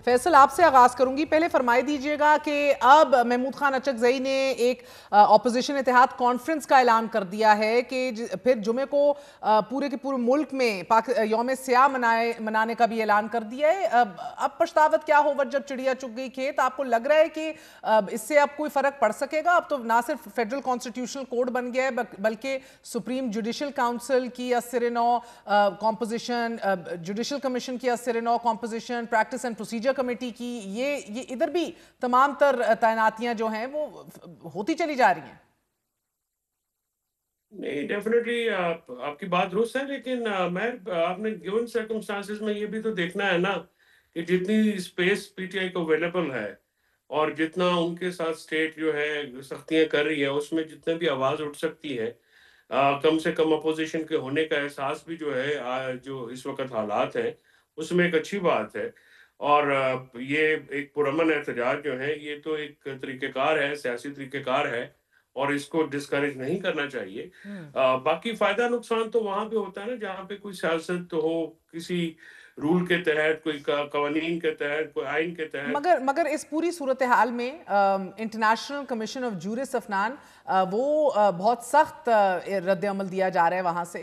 फैसल, आपसे आगाज करूंगी। पहले फरमाई दीजिएगा कि अब महमूद खान अचकजई ने एक ऑपोजिशन इत्तेहाद कॉन्फ्रेंस का ऐलान कर दिया है कि फिर जुमे को पूरे के पूरे मुल्क में यौम स्याह मनाने का भी ऐलान कर दिया है। अब पछतावत क्या हो जब चिड़िया चुग गई खेत? आपको लग रहा है कि इससे अब कोई फर्क पड़ सकेगा? अब तो ना सिर्फ फेडरल कॉन्स्टिट्यूशनल कोड बन गया है बल्कि सुप्रीम जुडिशल काउंसिल की असर-ए-नौ कॉम्पोजिशन, जुडिशल कमीशन की असर-ए-नौ composition, practice and procedure committee की ये इधर भी तमाम तर तैनातियां जो हैं वो होती चली जा रही हैं। नहीं, डेफिनेटली आपकी बात दुरुस्त है, लेकिन मैं आपने गिवन सर्कमस्टांसेस में ये भी तो देखना है ना कि जितनी स्पेस पीटीआई को अवेलेबल है और जितना उनके साथ स्टेट जो है सख्तियां कर रही है, उसमें जितने भी आवाज उठ सकती है, कम से कम अपोजिशन के होने का एहसास भी जो है, जो इस वक्त हालात हैं उसमें एक अच्छी बात है। और ये एक पुरअमन एहतजाज जो है, ये तो एक तरीक़ेकार है, सियासी तरीक़ेकार है और इसको डिस्करेज नहीं करना चाहिए। बाकी फ़ायदा नुकसान तो वहाँ पे होता है ना जहाँ पे कोई सियासत हो, किसी रूल के तहत, कोई कवानीन के तहत, कोई आइन के तहत। मगर मगर इस पूरी सूरत हाल में international commission of juris Afnan वो बहुत सख्त रद्द अमल दिया जा रहा है वहाँ से।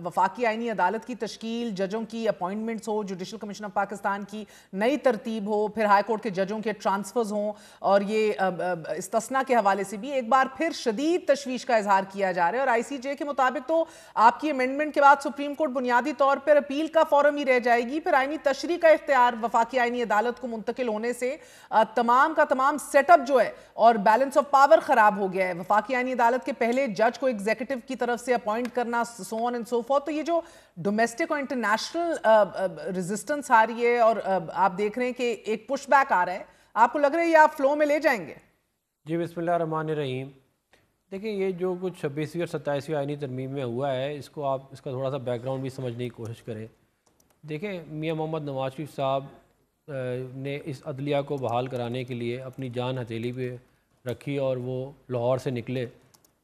वफाकी आइनी अदालत की तश्कील, जजों की अपॉइंटमेंट्स हो, जुडिशल कमीशन ऑफ पाकिस्तान की नई तरतीब हो, फिर हाई कोर्ट के जजों के ट्रांसफर्स हों, और ये इस्तिस्ना के हवाले से भी एक बार फिर शदीद तशवीश का इजहार किया जा रहा है। और ICJ के मुताबिक तो आपकी अमेंडमेंट के बाद सुप्रीम कोर्ट बुनियादी तौर पर अपील का फॉरम ही रह जाएगी, फिर आइनी तशरी का इख्तियार वफाकी आइनी अदालत को मुंतकिल होने से तमाम का तमाम सेटअप जो है और बैलेंस ऑफ पावर खराब हो गया है। वफाकी आइनी अदालत के पहले जज को एग्जीक्यूटिव की तरफ से अपॉइंट करना, so on and so forth. तो ये जो डोमेस्टिक और इंटरनेशनल रेजिस्टेंस आ रही है और आप देख रहे हैं कि एक पुशबैक आ रहा है, आपको लग रहा है ये आप फ्लो में ले जाएंगे? जी, बिस्मिल्लाह रहमान रहीम। देखिए, ये जो कुछ 26वीं और 27वीं आइनी तरमीम में हुआ है, इसको आप इसका थोड़ा सा बैकग्राउंड भी समझने की कोशिश करें। देखें, मियाँ मोहम्मद नवाज शरीफ साहब ने इस अदलिया को बहाल कराने के लिए अपनी जान हथेली पे रखी और वो लाहौर से निकले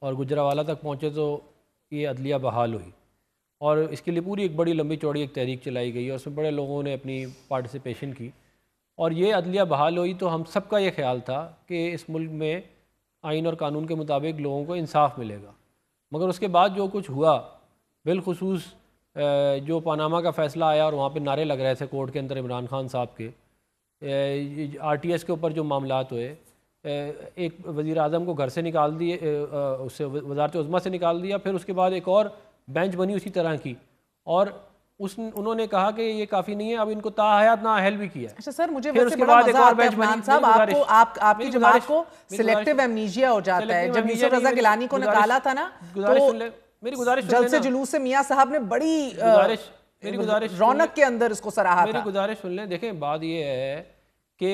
और गुजरावाला तक पहुँचे तो ये अदलिया बहाल हुई। और इसके लिए पूरी एक बड़ी लंबी चौड़ी एक तहरीक चलाई गई और उसमें बड़े लोगों ने अपनी पार्टिसिपेशन की और ये अदलिया बहाल हुई। तो हम सबका ये ख्याल था कि इस मुल्क में आइन और कानून के मुताबिक लोगों को इंसाफ मिलेगा। मगर उसके बाद जो कुछ हुआ, बिलखुसूस जो पनामा का फ़ैसला आया और वहाँ पे नारे लग रहे थे कोर्ट के अंदर इमरान खान साहब के, RTS के ऊपर जो मामलात हुए, एक वज़ीर आज़म को घर से निकाल दिए, उससे वज़ारत उज़्मा से निकाल दिया, फिर उसके बाद एक और बेंच बनी उसी तरह की और उन्होंने कहा कि ये काफ़ी नहीं है, अब इनको ताहयात नाअहल भी किया। अच्छा सर, मुझे फिर उसके बाद एक और बेंच बनी। साहब, आपकी जमात को सिलेक्टिव एमनीजिया हो जाता है। जब यूसुफ रज़ा गिलानी को निकाला था ना, तो मेरी गुजारिश जलसे जुलूस से मियां साहब ने बड़ी रौनक के अंदर इसको सराहा। मेरी गुजारिश सुन लें। देखें, बात ये है कि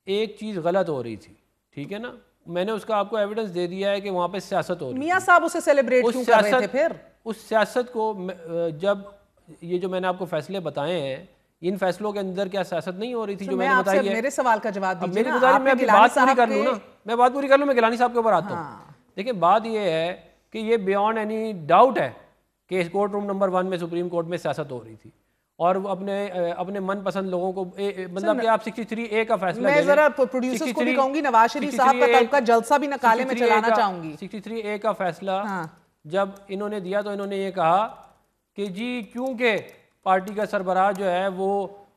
एक चीज़ गलत हो रही थी, ठीक है ना, मैंने उसका आपको एविडेंस दे दिया है कि वहाँ पे सियासत हो रही। मियां साहब उसे सेलिब्रेट क्यों कर रहे थे? फिर उस सियासत को, जब ये जो मैंने आपको फैसले बताए हैं, इन फैसलों के अंदर क्या सियासत नहीं हो रही थी जो मैंने बताई है? मेरे सवाल का जवाब दीजिए। मेरी गुजारिश, मैं बात पूरी कर लूँ ना, मैं बात पूरी कर लूँ, मैं गिलानी साहब के ऊपर आता हूँ। देखिए, बात ये है कि ये बियॉन्ड एनी डाउट है कि इस कोर्ट रूम नंबर 1 में सुप्रीम कोर्ट में सियासत हो रही थी और अपने मनपसंद लोगों को मतलब कि आप 63A का फैसला, मैं जरा प्रोड्यूसर्स को भी कहूंगी, नवाज शरीफ साहब का तब का जलसा भी नकाले में चलाना चाहूंगी। 63A का फैसला जब इन्होंने दिया तो इन्होंने ये कहा कि जी, क्योंकि पार्टी का सरबराह जो है वो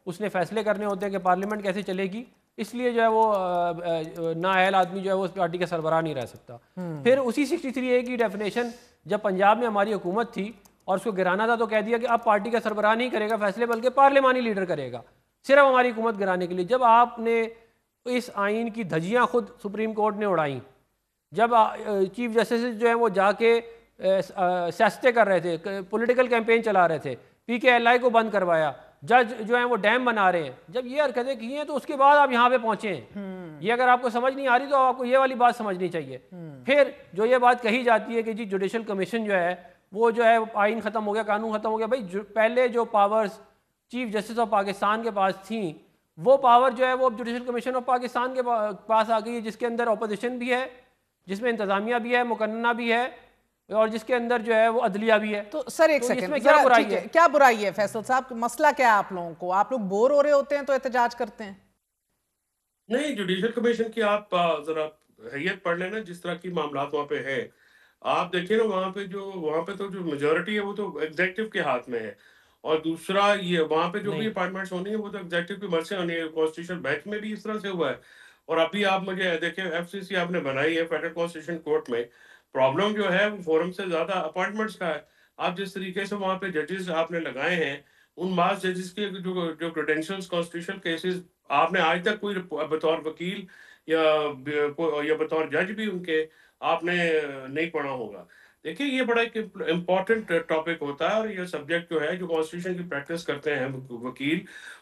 उसने फैसले करने होते हैं कि पार्लियामेंट कैसे चलेगी, इसलिए जो है वो नाअहल आदमी जो है वो उस पार्टी का सरबराह नहीं रह सकता। फिर उसी 63A की डेफिनेशन जब पंजाब में हमारी हुकूमत थी और उसको गिराना था तो कह दिया कि अब पार्टी का सरबराह नहीं करेगा फैसले, बल्कि पार्लियामानी लीडर करेगा, सिर्फ हमारी हुकूमत गिराने के लिए। जब आपने इस आइन की धज्जियाँ खुद सुप्रीम कोर्ट ने उड़ाई, जब चीफ जस्टिस जो है वो जाके सियासतें कर रहे थे, पॉलिटिकल कैंपेन चला रहे थे, PKLI को बंद करवाया, जज जो है वो डैम बना रहे हैं, जब ये हरकतें की हैं तो उसके बाद आप यहाँ पे पहुंचे हैं। ये अगर आपको समझ नहीं आ रही तो आपको ये वाली बात समझनी चाहिए। फिर जो ये बात कही जाती है कि जी जुडिशल कमीशन जो है वो जो है आइन ख़त्म हो गया, कानून ख़त्म हो गया, भाई पहले जो powers chief justice of Pakistan के पास थी वो पावर जो है वो अब जुडिशल कमीशन ऑफ पाकिस्तान के पास आ गई है, जिसके अंदर अपोजिशन भी है, जिसमें इंतज़ामिया भी है, मुकन्ना भी है, और जिसके अंदर जो है वो अदलिया भी है। तो सर एक तो सेकंड, इसमें क्या बुराई है? क्या बुराई है फैसल साहब? मसला क्या है आप लोगों को? आप लोग बोर हो रहे होते हैं तो एहतजाज करते हैं? नहीं, जुडिशल कमीशन की आप जरा हैयत पढ़ लेना, जिस तरह की मामला वहाँ पे है। आप देखिए ना, वहाँ पे तो जो मेजोरिटी है वो तो एग्जेक्टिव के हाथ में है, और दूसरा ये वहाँ पे जो भी नहीं, अपॉइंटमेंट्स होनी है वो तो एग्जेक्टिव की मर्जी से होनी है। कॉन्स्टिट्यूशन बेंच में भी इस तरह से हुआ है। और अभी आप मुझे देखिए, एफसीसी आपने बनाई है फेडरल कॉन्स्टिट्यूशन कोर्ट में। प्रॉब्लम जो है वो फोरम से ज्यादा अपॉइंटमेंट्स का है। आप जिस तरीके से वहाँ पे जजेस आपने लगाए हैं, उन मास जजेस के जो क्रेडेंशियल्स कॉन्स्टिट्यूशनल केसेस, आपने आज तक कोई बतौर वकील या बतौर जज भी उनके आपने नहीं पढ़ा होगा। देखिए, ये बड़ा एक इम्पॉर्टेंट टॉपिक होता है, और ये सब्जेक्ट जो है, जो कॉन्स्टिट्यूशन की प्रैक्टिस करते हैं वकील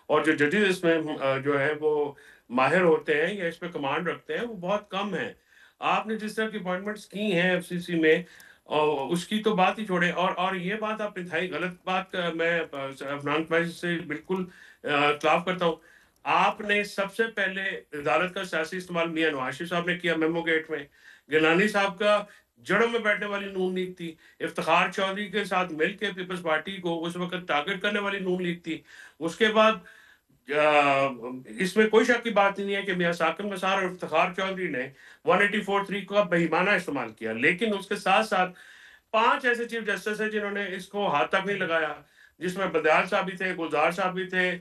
और जो जजेस इसमें जो है वो माहिर होते हैं या इस पे कमांड रखते हैं, वो बहुत कम है। आपने जिस तरह की अपॉइंटमेंट्स की हैं एफसीसी में, और उसकी तो बात ही छोड़े। और ये बात आप इंतहाई गलत बात, मैं अफनान भाई से बिल्कुल खिलाफ करता हूँ। आपने सबसे पहले अदालत का सियासी इस्तेमाल मियां नवाज शरीफ साहब ने किया मेमो गेट में। गिलानी साहब का जड़ों में बैठने वाली नून लीग थी। इफ्तिखार चौधरी के साथ मिलकर पीपल्स पार्टी को उस वक्त टारगेट करने वाली नून लीग थी। उसके बाद इसमें कोई शक की बात नहीं है कि मियां साकिब निसार और इफ्तिखार चौधरी ने 184(3) का बेईमाना इस्तेमाल किया। लेकिन उसके साथ साथ 5 ऐसे चीफ जस्टिस हैं जिन्होंने इसको हाथ तक नहीं लगाया, जिसमें बदयाल साहब भी थे, गुलजार साहब भी थे,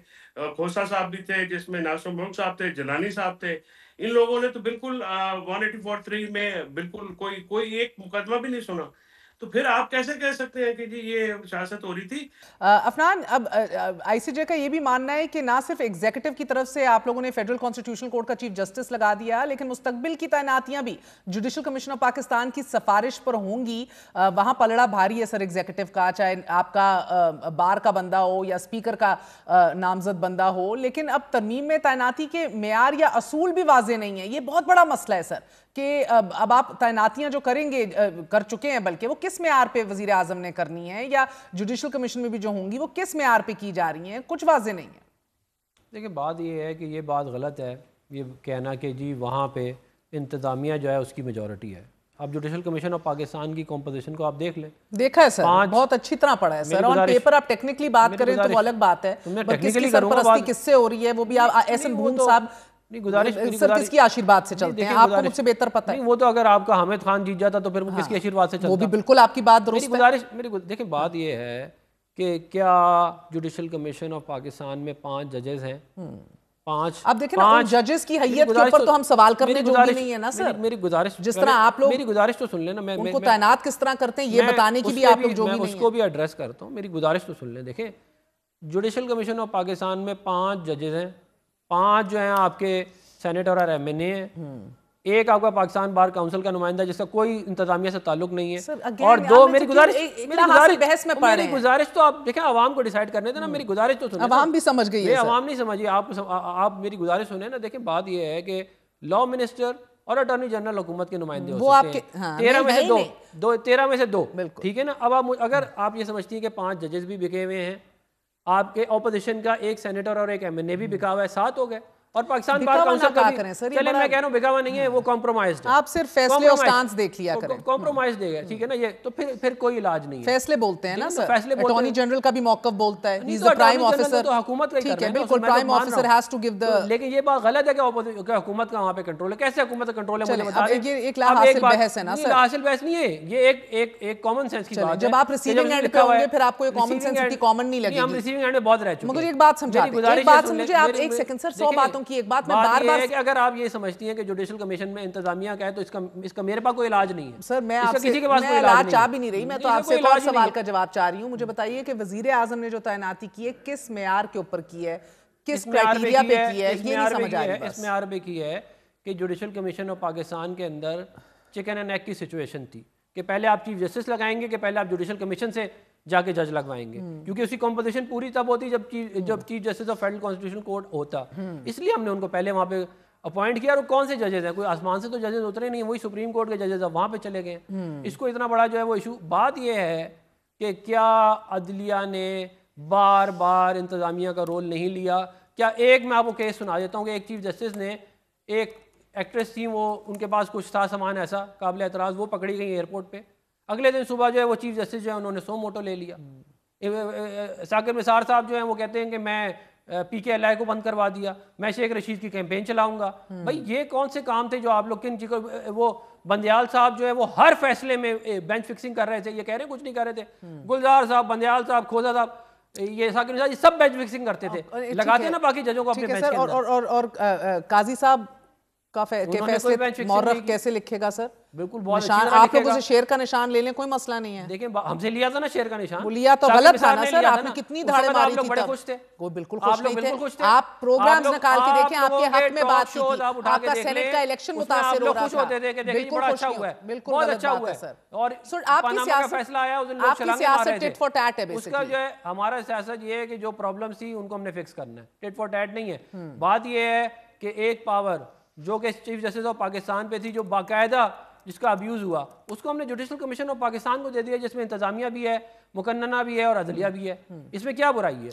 खोसा साहब भी थे, जिसमें नासिर मुल्क साहब थे, जिलानी साहब थे। इन लोगों ने तो बिल्कुल 184(3) में बिल्कुल कोई कोई एक मुकदमा भी नहीं सुना। तो फिर आप कैसे कह सकते हैं कि जी ये सियासत हो रही थी? अफनान, अब आईसीजे का ये भी मानना है कि ना सिर्फ एग्जीक्यूटिव की तरफ से आप लोगों ने फेडरल कॉन्स्टिट्यूशनल कोर्ट का चीफ जस्टिस लगा दिया, लेकिन मुस्तकबिल की तैनातियां भी जुडिशल कमीशन ऑफ पाकिस्तान की सिफारिश पर होंगी। वहां पलड़ा भारी है सर एग्जीक्यूटिव का, चाहे आपका बार का बंदा हो या स्पीकर का नामजद बंदा हो। लेकिन अब तरमीम में तैनाती के मेयार या असूल भी वाजे नहीं है। ये बहुत बड़ा मसला है सर कि अब आप तैनातियां जो करेंगे, कर चुके हैं बल्कि, वो किस मेयार पे वजीर आजम ने करनी है, या जुडिशल कमीशन में भी जो होंगी वो किस मेयार पे की जा रही हैं, कुछ वाजे नहीं है। देखिए बात ये है कि ये बात गलत है ये कहना कि जी वहाँ पे इंतज़ामिया जो है उसकी मेजॉरिटी है। आप जुडिशल कमीशन ऑफ पाकिस्तान की कॉम्पोजिशन को आप देख लें। देखा है सर, बहुत अच्छी तरह पढ़ा है सर। ऑन पेपर आप टेक्निकली बात करें तो वो अलग बात है, टेक्निकली सरपरस्ती किससे हो रही है वो भी आप एहसन भून साहब सर किसकी आशीर्वाद से चलते हैं, आपको मुझसे बेहतर पता है। वो तो अगर आपका हामिद खान जीत जाता तो फिर वो किसके आशीर्वाद से चलता? वो भी बिल्कुल आपकी बात दुरुस्त है। देखिए बात ये है कि क्या जुडिशल कमीशन ऑफ पाकिस्तान में 5 जजेस हैं? 5। अब देखिए ना, जजेस की हैयत के ऊपर तो हम सवाल करने जोगी नहीं है ना सर। मेरी गुजारिश, जिस तरह आप लोग मेरी गुजारिश तो सुन लेना, मैं उनको तैनात किस तरह करते हैं ये बताने की भी आप लोग जोगी नहीं है। उसको भी एड्रेस करता हूँ, मेरी गुजारिश तो सुन लें। देखिए जुडिशल कमीशन ऑफ पाकिस्तान में 5 जजेस हैं। 5 जो हैं आपके सेनेटर और एमएनए हैं। एक आपका पाकिस्तान बार काउंसिल का नुमाइंदा जिसका कोई इंतजामिया से ताल्लुक नहीं है। और 2 मेरी गुजारिश तो आप देखें, आवाम को डिसाइड करने देना। मेरी गुजारिश तो सुनिए, आवाम भी समझ गई है। आवाम नहीं समझिए, आप मेरी गुजारिश सुने ना। देखिए बात यह है कि लॉ मिनिस्टर और अटॉर्नी जनरल हुकूमत के नुमाइंदे हो सकते हैं। 13 में से 2, 13 में से 2, ठीक है ना। अब अगर आप ये समझती हैं कि 5 जजेस भी बिके हुए हैं, आपके ऑपोजिशन का एक सेनेटर और एक एमएनए भी बिका हुआ है, 7 हो गए। और पाकिस्तान बार काउंसिल का करें सर, चले मैं कह रहा हूं बिका हुआ नहीं है, वो कॉम्प्रोमाइज्ड है। आप सिर्फ फैसले और स्टांस देख लिया करें, कॉम्प्रोमाइज्ड है, ठीक है ना। ये तो फिर कोई इलाज नहीं है। फैसले बोलते हैं ना सर, अटॉर्नी जनरल का भी मौकफ बोलता है, he is the prime officer, तो हुकूमत का ही ठीक है, बिल्कुल prime officer has to give the. लेकिन ये बात गलत है कि हुकूमत का वहां पे कंट्रोल है। कैसे हुकूमत का कंट्रोल है मुझे बता दें। ये एक हासिल बहस है ना सर। हासिल बहस नहीं है, ये एक कॉमन सेंस की बात है। जब आप रिसीविंग एंड पे होंगे फिर आपको ये कॉमन सेंस इतनी कॉमन नहीं लगेगी। हम रिसीविंग एंड में बहुत रह चुके हैं। मुझे एक बात समझाते हैं, एक बात मुझे आप एक सेकंड सर, 100 बातों की एक बात मैं बार-बार। अगर आप ये समझती हैं कि जुडिशल कमीशन में इंतजामिया का है तो इसका मेरे पास कोई इलाज नहीं है सर। मैं आपसे किसी के पास कोई इलाज चाह भी नहीं रही, मैं तो आपसे एक और सवाल का जवाब चाह रही हूं। मुझे बताइए कि वजीर आजम ने जो तैनाती की है किस मेयार के ऊपर की है, किस क्राइटेरिया पे की है, ये नहीं समझ आ रही। इस मेयार पे की है कि जुडिशल कमीशन ऑफ पाकिस्तान के अंदर चिकन एंड एग की सिचुएशन थी कि पहले आप चीफ जस्टिस लगाएंगे कि पहले आप जुडिशल कमीशन से जाके जज लगवाएंगे, क्योंकि उसकी कॉम्पोजिशन पूरी तब होती जब chief justice of federal constitutional court होता। इसलिए हमने उनको पहले वहां पे अपॉइंट किया। और कौन से जजेस हैं, कोई आसमान से तो जजेस उतरे नहीं, वही सुप्रीम कोर्ट के जजेस अब वहाँ पे चले गए। इसको इतना बड़ा जो है वो इशू। बात ये है कि क्या अदलिया ने बार बार इंतजामिया का रोल नहीं लिया? क्या एक मैं आपको केस सुना देता हूँ कि एक चीफ जस्टिस ने, एक एक्ट्रेस थी, वो उनके पास कुछ था सामान ऐसा काबिल एतराज़, वो पकड़ी गई एयरपोर्ट पे। अगले दिन सुबह जो है वो चीफ जस्टिस जो है उन्होंने सो मोटो ले लिया। साकिब निसार साहब जो हैं वो कहते हैं कि मैं PKLI को बंद करवा दिया, मैं शेख रशीद की कैंपेन चलाऊंगा। भाई ये कौन से काम थे जो आप लोग किन वो बंदयाल साहब जो है वो हर फैसले में बेंच फिक्सिंग कर रहे थे, ये कह रहे हैं कुछ नहीं कर रहे थे। गुलजार साहब, बंदयाल साहब, खोजा साहब, ये साकिब निसार, ये सब बेंच फिक्सिंग करते थे, लगाते ना बाकी जजों को अपने बेंच के अंदर। और काजी साहब का फैसले मौर्रख कैसे लिखेगा सर? बिल्कुल बहुत निशान आप लोग उसे शेर का निशान ले लें, कोई मसला नहीं है। देखिए हमसे लिया था ना शेर का निशान, वो लिया तो गलत था ना सर, आपने कितनी धाड़े मारी थी बड़े खुश थे। वो बिल्कुल खुश नहीं थे। आप प्रोग्राम्स निकाल के देखें, आपके हक में बात की थी, आपका सेनेट का इलेक्शन मुतासिर हो रहा था, बिल्कुल खुश हुआ, बिल्कुल बहुत अच्छा हुआ सर। और आपकी सियासत टिट फॉर टैट है बेसिकली। उसका जो है हमारा सियासत ये है कि जो प्रॉब्लम्स थी उनको हमने फिक्स करना है, टिट फॉर टैट नहीं है। बात ये है कि एक पावर जो कि चीफ जस्टिस ऑफ पाकिस्तान पे थी, जो बाकायदा जिसका अब्यूज़ हुआ, उसको हमने जुडिशल कमीशन ऑफ पाकिस्तान को दे दिया, जिसमें इंतजामिया भी है, मुकन्नना भी है और अदलिया भी है। इसमें क्या बुराई है?